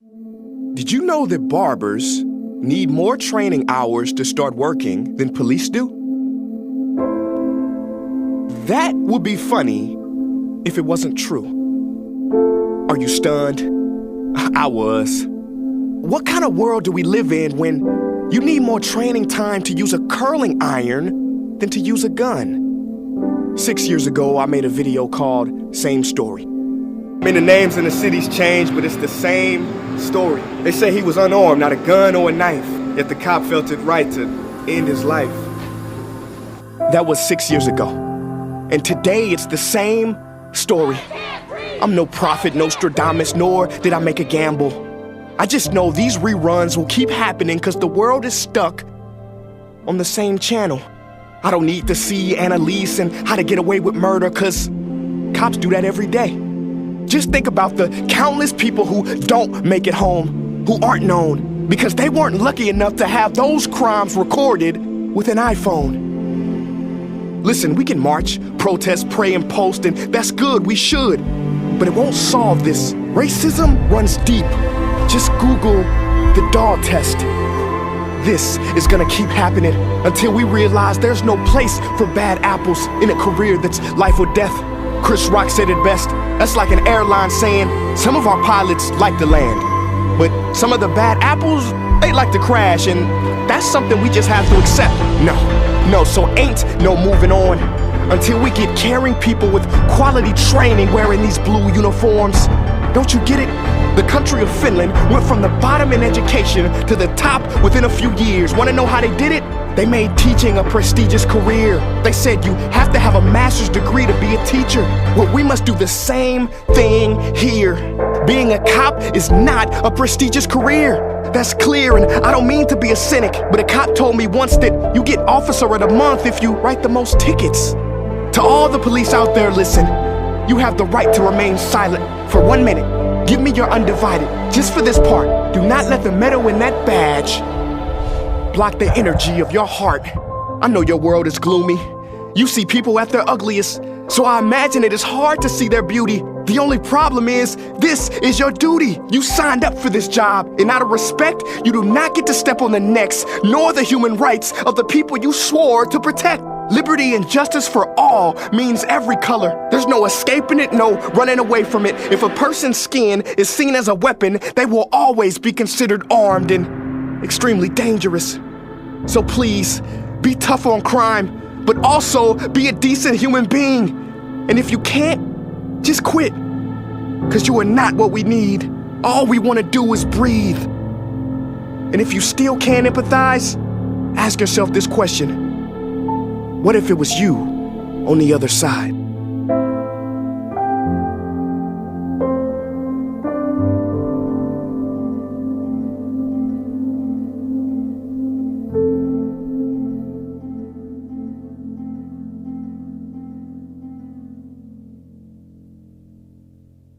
Did you know that barbers need more training hours to start working than police do? That would be funny if it wasn't true. Are you stunned? I was. What kind of world do we live in when you need more training time to use a curling iron than to use a gun? 6 years ago, I made a video called Same Story. I mean, the names in the cities changed, but it's the same story. They say he was unarmed, not a gun or a knife, yet the cop felt it right to end his life. That was 6 years ago. And today, it's the same story. I'm no prophet, Nostradamus, nor did I make a gamble. I just know these reruns will keep happening because the world is stuck on the same channel. I don't need to see Annalise and How to Get Away with Murder because cops do that every day. Just think about the countless people who don't make it home, who aren't known, because they weren't lucky enough to have those crimes recorded with an iPhone. Listen, we can march, protest, pray, and post, and that's good, we should. But it won't solve this. Racism runs deep. Just Google the dog test. This is gonna keep happening until we realize there's no place for bad apples in a career that's life or death. Chris Rock said it best. That's like an airline saying, some of our pilots like to land, but some of the bad apples, they like to crash, and that's something we just have to accept. No, so ain't no moving on until we get caring people with quality training wearing these blue uniforms. Don't you get it? The country of Finland went from the bottom in education to the top within a few years. Want to know how they did it? They made teaching a prestigious career. They said you have to have a master's degree to be a teacher. Well, we must do the same thing here. Being a cop is not a prestigious career. That's clear, and I don't mean to be a cynic, but a cop told me once that you get officer of the month if you write the most tickets. To all the police out there, listen, you have the right to remain silent for 1 minute. Give me your undivided, just for this part. Do not let the metal in that badge block the energy of your heart. I know your world is gloomy. You see people at their ugliest, so I imagine it is hard to see their beauty. The only problem is, this is your duty. You signed up for this job, and out of respect, you do not get to step on the necks, nor the human rights of the people you swore to protect. Liberty and justice for all means every color. There's no escaping it, no running away from it. If a person's skin is seen as a weapon, they will always be considered armed and extremely dangerous. So please, be tough on crime, but also be a decent human being. And if you can't, just quit. Because you are not what we need. All we want to do is breathe. And if you still can't empathize, ask yourself this question. What if it was you on the other side?